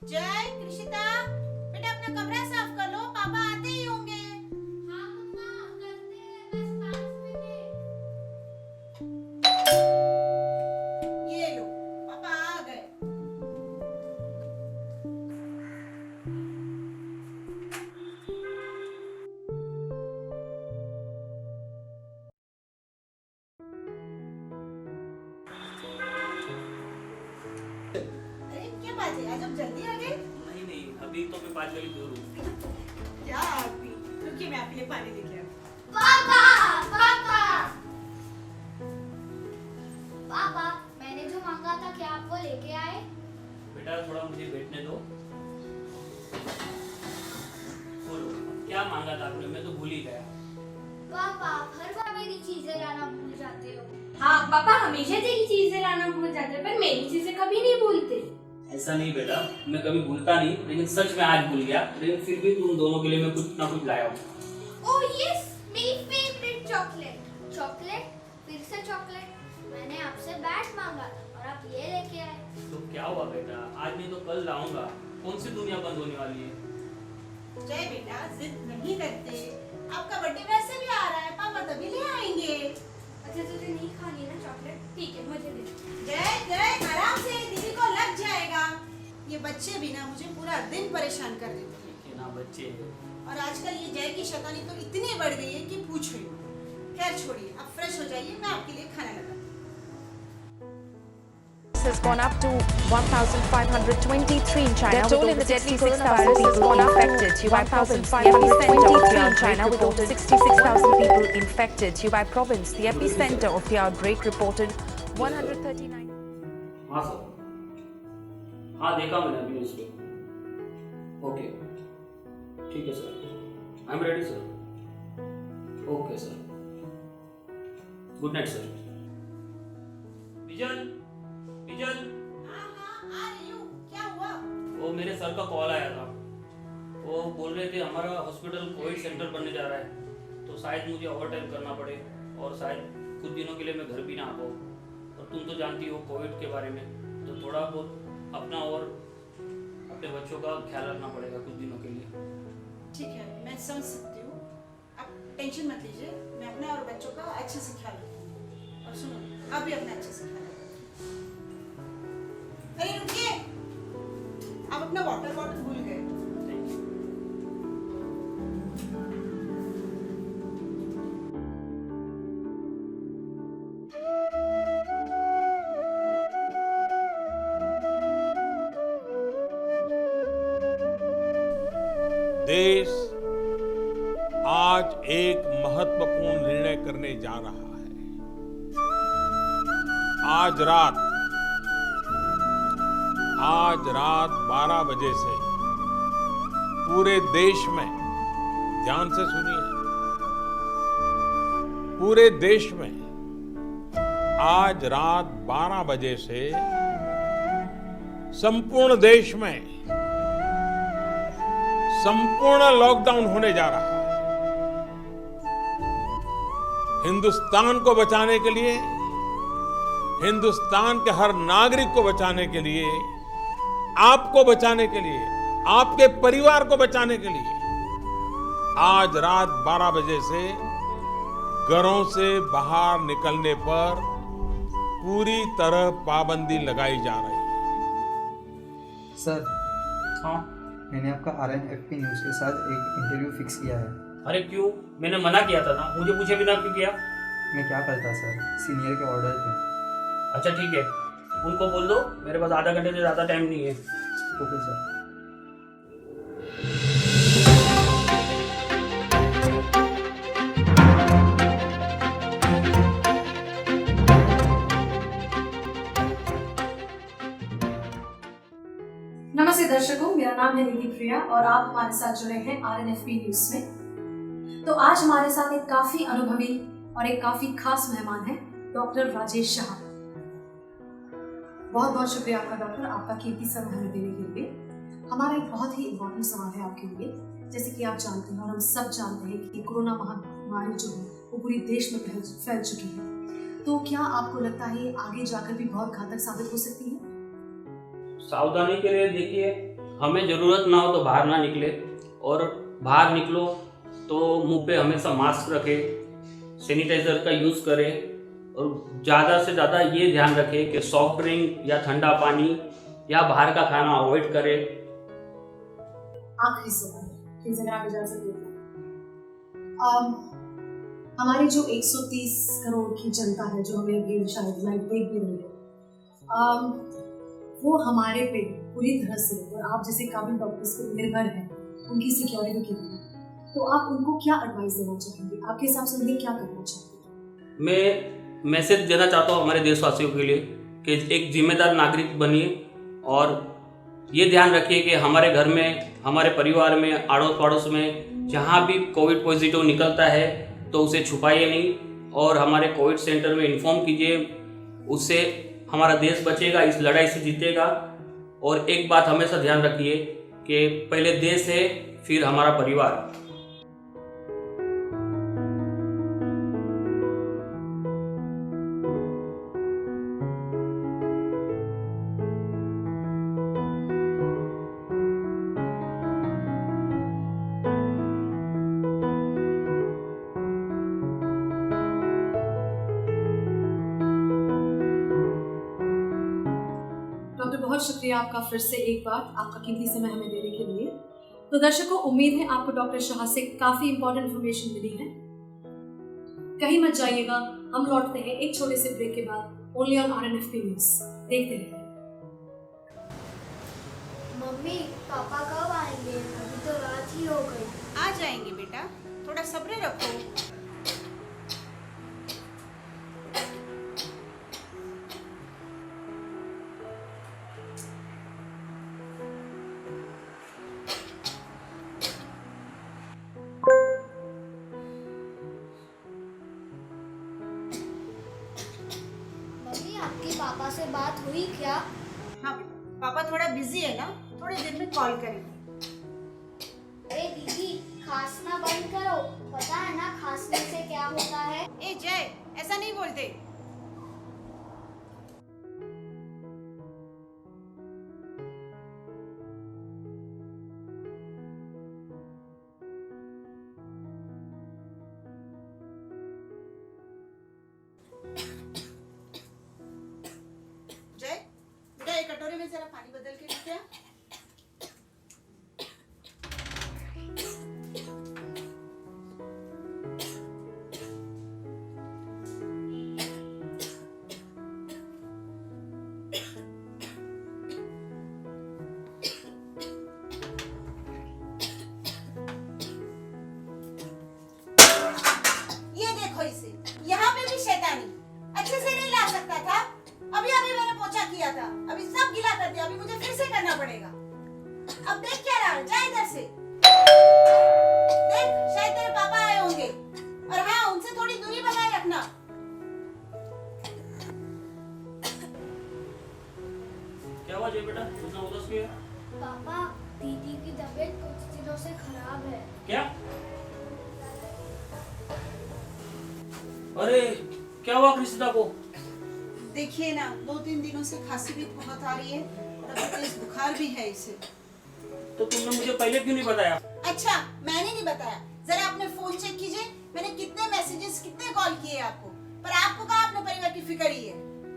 जय कृषिता, बेटा अपना कमरा साफ कर लो, पापा आते ही होंगे। हाँ मम्मा, करते हैं, बस 5 मिनट। ये लो, पापा आ गए। अरे क्या बात है, आज आप जल्दी आ गए? नहीं नहीं, अभी तो मैं 5 गली दूर हूँ। क्या आप भी? रुकिए, मैं आपके लिए पानी लेके आती हूँ। पापा, पापा, पापा, मैंने जो मांगा था क्या आप वो लेके आए? बेटा थोड़ा मुझे बैठने दो। बोलो, क्या मांगा था आपने? मैं तो भूल ही गया। पापा, हर बार मेरी चीजें लाना भूल जाते हो। हाँ पापा हमेशा तेरी चीजें लाना भूल जाते हैं, पर मेरी चीजें कभी नहीं भूलते। ऐसा नहीं बेटा, मैं कभी भूलता नहीं, लेकिन सच में आज भूल गया। लेकिन फिर भी तुम दोनों के लिए मैं कुछ ना कुछ लाया हूँ। ओह यस, मेरी फेवरेट चॉकलेट। चॉकलेट, फिर से चॉकलेट। मैंने आपसे बैट मांगा था और आप ये लेके आए। तो क्या हुआ बेटा, आज नहीं तो कल लाऊंगा। कौन सी दुनिया बंद होने वाली है? जय बेटा, जिद नहीं करते। आपका बर्थडे वैसे भी आ रहा है, पापा तभी ले आएंगे। अच्छा तुझे नहीं खानी ना चॉकलेट? ठीक है मुझे दे। जय जय, आराम से, दीदी को लग जाएगा। ये बच्चे भी ना मुझे पूरा दिन परेशान कर देते हैं। कि ना बच्चे। और आजकल ये जय की शैतानी तो इतनी बढ़ गई है कि पूछो ही मत। खैर छोड़िए, आप फ्रेश हो जाइए, मैं आपके लिए खाना लगाती हूँ। has gone up to 1,523 in China. The toll in the deadly coronavirus has gone up affected. Hubei province, the epicenter of the outbreak, reported 66,000 people infected. Hubei province, the epicenter of the outbreak, reported 139. हाँ sir, हाँ देखा मैंने अभी news पे। Okay, ठीक है sir, I am ready sir. Okay sir, good night sir. Vigil, vigil, हाँ हाँ, आ रही हूँ। क्या हुआ? वो मेरे सर का कॉल आया था। वो बोल रहे थे हमारा हॉस्पिटल कोविड सेंटर बनने जा रहा है, तो शायद मुझे ओवर टाइम करना पड़े और शायद कुछ दिनों के लिए मैं घर भी ना आ पाऊँ। और तुम तो जानती हो कोविड के बारे में, तो थोड़ा बहुत अपना और अपने बच्चों का ख्याल रखना पड़ेगा कुछ दिनों के लिए। ठीक है, मैं समझ सकती हूँ। आप टेंशन मत लीजिए, मैं अपना और बच्चों का अच्छे से ख्याल रखूँगी। और सुनो, आप भी अपना अच्छे से ख्याल रखिए। अरे रुकिए, आप अपना वाटर बॉटल भूल गए। देश आज एक महत्वपूर्ण निर्णय करने जा रहा है। आज रात 12 बजे से पूरे देश में, ध्यान से सुनिए, पूरे देश में आज रात 12 बजे से संपूर्ण देश में संपूर्ण लॉकडाउन होने जा रहा है। हिंदुस्तान को बचाने के लिए, हिंदुस्तान के हर नागरिक को बचाने के लिए, आपको बचाने के लिए, आपके परिवार को बचाने के लिए आज रात 12 बजे से घरों से बाहर निकलने पर पूरी तरह पाबंदी लगाई जा रही है। सर, हाँ, मैंने आपका RNFP न्यूज़ के साथ एक इंटरव्यू फिक्स किया है। अरे क्यों? मैंने मना किया था ना, मुझे पूछे बिना क्यों किया? मैं क्या करता सर, सीनियर के ऑर्डर थे। अच्छा ठीक है, उनको बोल दो मेरे पास आधा घंटे से ज़्यादा टाइम नहीं है। Okay sir. नमस्ते दर्शकों, मेरा नाम है निधि प्रिया और आप हमारे साथ जुड़े हैं RNFP न्यूज में। तो आज हमारे साथ एक काफी अनुभवी और एक काफी खास मेहमान है, डॉक्टर राजेश शाह। बहुत बहुत शुक्रिया आपका डॉक्टर, आपका कीमती समय हमें देने के लिए। हमारा एक बहुत ही इम्पोर्टेंट सवाल है आपके लिए। जैसे कि आप जानते हैं और हम सब जानते हैं कि कोरोना महामारी जो है वो पूरे देश में फैल चुकी है, तो क्या आपको लगता है आगे जाकर भी बहुत घातक साबित हो सकती है? सावधानी के लिए देखिए, हमें ज़रूरत ना हो तो बाहर ना निकले, और बाहर निकलो तो मुंह पे हमेशा मास्क रखें, सैनिटाइज़र का यूज़ करें, और ज़्यादा से ज़्यादा ये ध्यान रखें कि सॉफ्ट ड्रिंक या ठंडा पानी या बाहर का खाना अवॉइड करें। आखिरी सवाल, प्लीज अगर आप इजाजत देते हैं। हमारी जो 130 करोड़ की जनता है जो हमें अभी शायद लाइव देख भी रही है, वो हमारे पे पूरी तरह से, और आप जैसे काबिल डॉक्टर्स पे निर्भर हैं उनकी सिक्योरिटी के लिए, तो आप उनको क्या एडवाइस देना चाहेंगे? आपके हिसाब से उन्हें क्या करना चाहिए? मैं मैसेज देना चाहता हूँ हमारे देशवासियों के लिए कि एक जिम्मेदार नागरिक बनिए, और ये ध्यान रखिए कि हमारे घर में, हमारे परिवार में, आड़ोस पड़ोस में जहाँ भी कोविड पॉजिटिव निकलता है तो उसे छुपाइए नहीं, और हमारे कोविड सेंटर में इन्फॉर्म कीजिए। उससे हमारा देश बचेगा, इस लड़ाई से जीतेगा। और एक बात हमेशा ध्यान रखिए कि पहले देश है, फिर हमारा परिवार। डॉक्टर बहुत शुक्रिया आपका फिर से एक बार आपका कीमती समय हमें देने के लिए। तो दर्शकों, उम्मीद है आपको डॉक्टर शाह से काफी इंपॉर्टेंट इन्फॉर्मेशन मिली है। कहीं मत जाइएगा, हम लौटते हैं एक छोटे से ब्रेक के बाद, ओनली ऑन RNFP न्यूज। देखते रहिए। मम्मी पापा कब आएंगे? अभी तो रात ही हो गई। आ जाएंगे बेटा, थोड़ा सब्र रखो। मम्मी आपके पापा से बात हुई क्या? हाँ बेटा, पापा थोड़ा बिजी है ना, थोड़ी देर में कॉल करेंगे। अरे दीदी, खांसना बंद करो। पता है ना खांसने से क्या होता है? ए जय, ऐसा नहीं बोलते। जय, बेटा एक कटोरे में जरा पानी बदल के लेते आ। ये देखो इसे, यहाँ पे भी शैतानी, अच्छे से नहीं ला सकता था। अभी अभी मैंने पोछा किया था, अभी सब गीला कर दिया, अभी मुझे फिर से करना पड़ेगा। अब देख क्या रहा है, जा इधर से। देख, शायद तेरे पापा आए होंगे, और हाँ, उनसे थोड़ी दूरी बनाए रखना। क्या हुआ जय बेटा, इतना उदास क्यों है? पापा, दीदी की तबीयत कुछ दिनों से खराब है। क्या? अरे क्या हुआ कृषिता को? देखिए ना, 2-3 दिनों से खांसी भी बहुत आ रही है, और अभी तेज बुखार भी है इसे। तो तुमने मुझे पहले क्यों नहीं बताया? अच्छा, मैंने नहीं बताया। जरा अपने फोन चेक कीजिए, मैंने कितने मैसेजेस, कितने कॉल किए आपको, पर आपको कहाँ अपने परिवार की फिक्र ही है।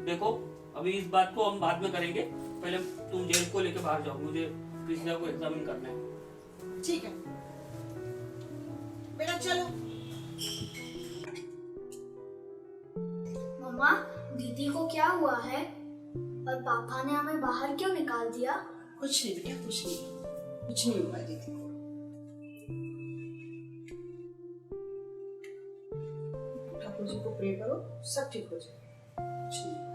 देखो, अभी इस बात को हम बाद में करेंगे, पहले तुम जेल को लेके बाहर जाओ, मुझे कृष्णा को एग्जामिन करना है। ठीक है बेटा, चलो। मम्मा, दीदी को क्या हुआ है? और पापा ने हमें बाहर क्यों निकाल दिया? कुछ नहीं बेटा, कुछ नहीं, कुछ नहीं हुआ दीदी को। ठाकुर जी को प्रे करो, सब ठीक हो जाए। कुछ नहीं।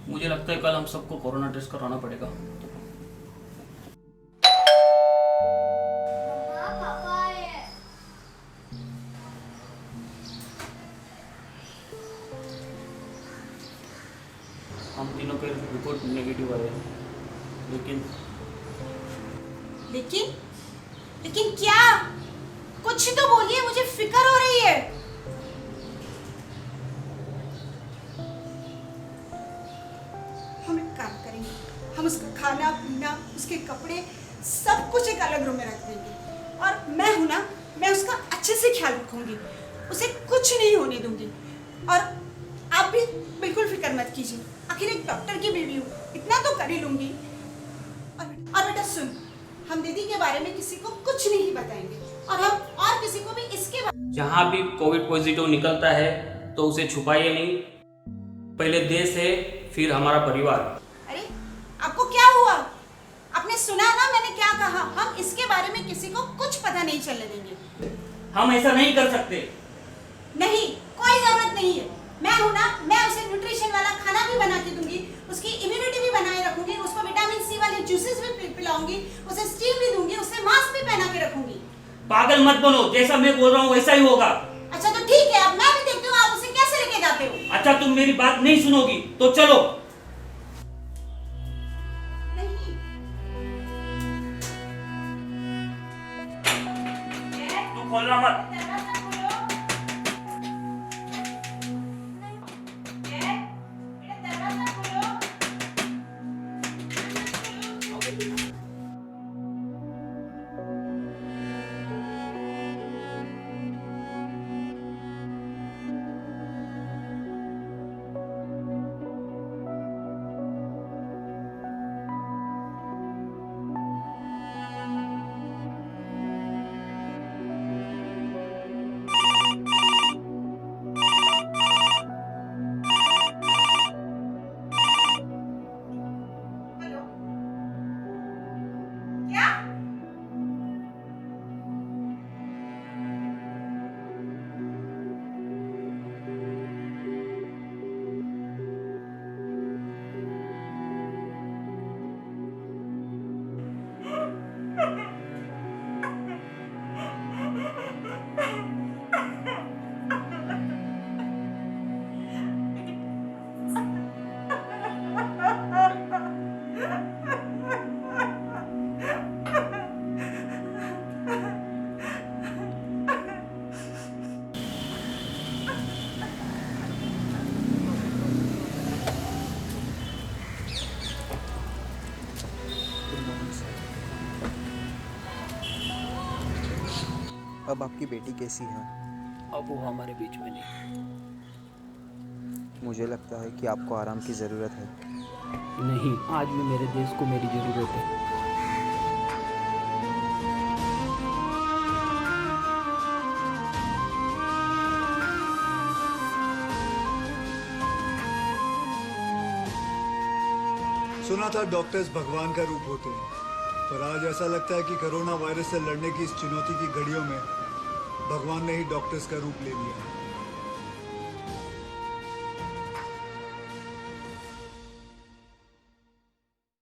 मुझे लगता है कल हम सबको कोरोना टेस्ट कराना पड़ेगा। मम्मा, पापा आए हैं। हम तीनों के रिपोर्ट नेगेटिव आए, लेकिन लेकिन क्या? कुछ तो बोलिए, मुझे फिक्र हो रही है। हम एक काम करेंगे, हम उसका खाना पीना, उसके कपड़े सब कुछ एक अलग रूम में रख देंगे। और मैं हूं ना, मैं उसका अच्छे से ख्याल रखूंगी, उसे कुछ नहीं होने दूंगी। और आप भी बिल्कुल फिक्र मत कीजिए, आखिर एक डॉक्टर की बेबी हूँ, इतना तो कर ही लूंगी। और बेटा सुन, हम दीदी के बारे में किसी को कुछ नहीं बताएंगे, और हम और किसी को भी इसके बारे। जहाँ भी कोविड पॉजिटिव निकलता है तो उसे छुपाइए नहीं, पहले देश है फिर हमारा परिवार। अरे आपको क्या हुआ? आपने सुना ना मैंने क्या कहा? हम इसके बारे में किसी को कुछ पता नहीं चलने देंगे। हम ऐसा नहीं कर सकते। नहीं, कोई जरूरत नहीं है। मैं हूं ना, मैं उसे न्यूट्रिशन वाला खाना भी बना के दूंगी, उसकी इम्यूनिटी भी बनाए रखूंगी, उसको विटामिन सी वाले जूसेस भी पिलाऊंगी, उसे स्टीम भी दूंगी, उसे मास्क भी पहना के रखूंगी। पागल मत बनो, जैसा मैं बोल रहा हूँ वैसा ही होगा। अच्छा तो ठीक है, अब मैं भी देखती हूँ आप उसे कैसे लेके जाते हो। अच्छा तुम मेरी बात नहीं सुनोगी तो चलो। नहीं, तू खोलना मत। दरवाजा खोलो। बेटा दरवाजा खोलो। हेलो, क्या? अब आपकी बेटी कैसी है? अब वो हमारे बीच में नहीं। मुझे लगता है कि आपको आराम की ज़रूरत है। नहीं, आज भी मेरे देश को मेरी जरूरत है। सुना था डॉक्टर्स भगवान का रूप होते हैं, पर आज ऐसा लगता है कि कोरोना वायरस से लड़ने की इस चुनौती की घड़ियों में भगवान ने ही डॉक्टर्स का रूप ले लिया।